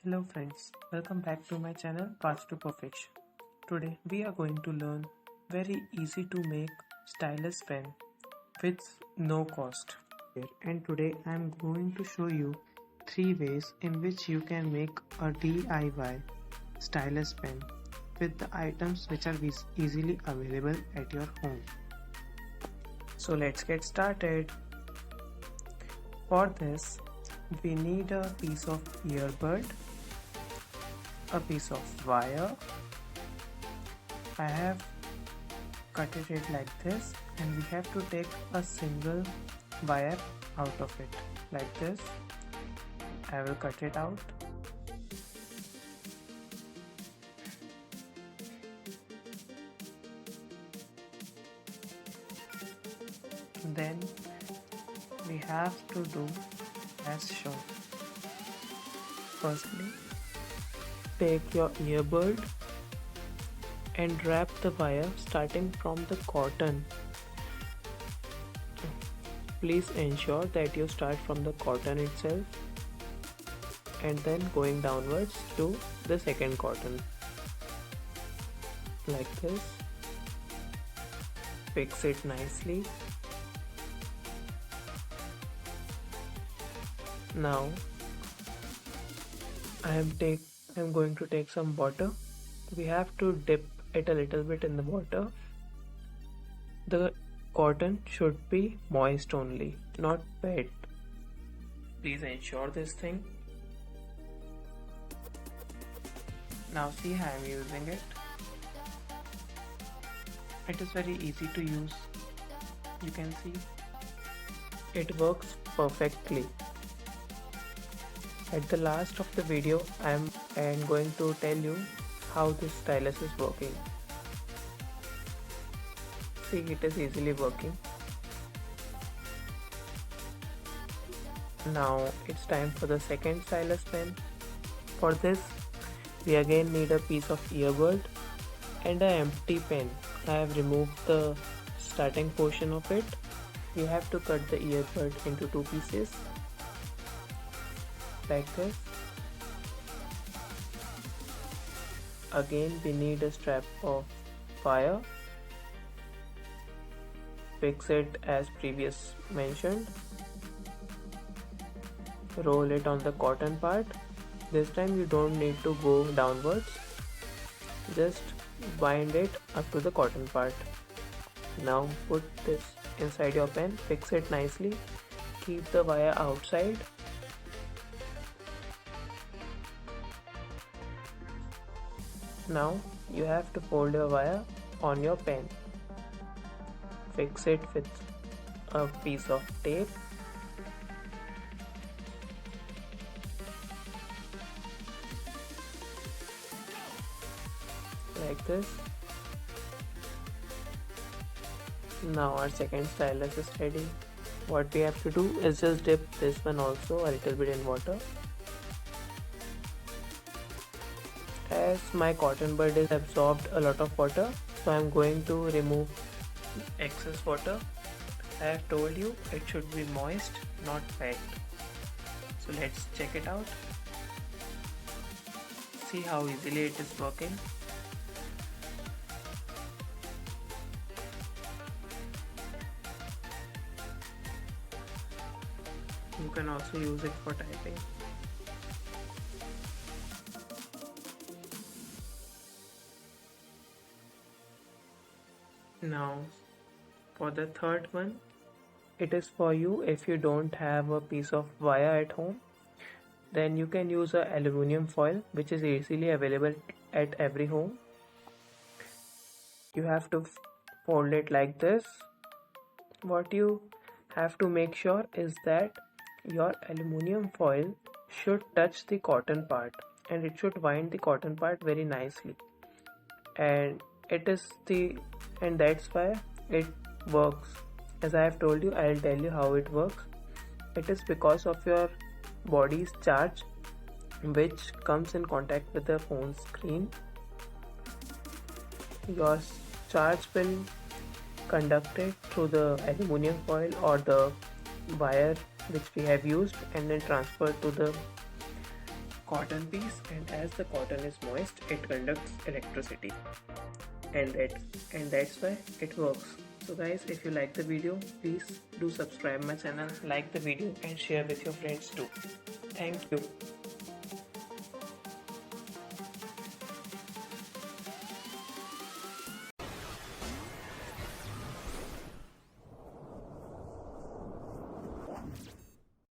Hello friends, welcome back to my channel Path to Perfection. Today we are going to learn very easy to make stylus pen with no cost. And today I am going to show you 3 ways in which you can make a DIY stylus pen with the items which are easily available at your home. So let's get started. For this we need a piece of earbud, a piece of wire. I have cut it like this, and we have to take a single wire out of it like this. I will cut it out. Then we have to do as shown. Firstly, take your earbud and wrap the wire starting from the cotton. Please ensure that you start from the cotton itself and then going downwards to the second cotton like this. Fix it nicely. Now I am going to take some water. We have to dip it a little bit in the water. The cotton should be moist only, not wet. Please ensure this thing. Now see how I am using it. It is very easy to use. You can see it works perfectly. At the last of the video, I am going to tell you how this stylus is working. See, it is easily working. Now it's time for the second stylus pen. For this, we again need a piece of earbud and an empty pen. I have removed the starting portion of it. You have to cut the earbud into 2 pieces like this. Again we need a strap of wire. Fix it as previous mentioned. Roll it on the cotton part. This time you don't need to go downwards. Just bind it up to the cotton part. Now put this inside your pen. Fix it nicely. Keep the wire outside. Now you have to fold your wire on your pen. Fix it with a piece of tape. Like this. Now our second stylus is ready. What we have to do is just dip this one also a little bit in water. As my cotton bud is absorbed a lot of water, so I am going to remove excess water. I have told you it should be moist, not wet. So let's check it out. See how easily it is working. You can also use it for typing. Now for the third one, it is for you if you don't have a piece of wire at home. Then you can use a aluminum foil, which is easily available at every home. You have to fold it like this. What you have to make sure is that your aluminum foil should touch the cotton part, and it should wind the cotton part very nicely. And that's why it works. As I have told you, I'll tell you how it works. It is because of your body's charge which comes in contact with the phone screen. Your charge will conduct it through the aluminum foil or the wire which we have used, and then transferred to the cotton piece, and as the cotton is moist, it conducts electricity, and that's why it works. So guys, if you like the video, please do subscribe my channel, like the video and share with your friends too. Thank you.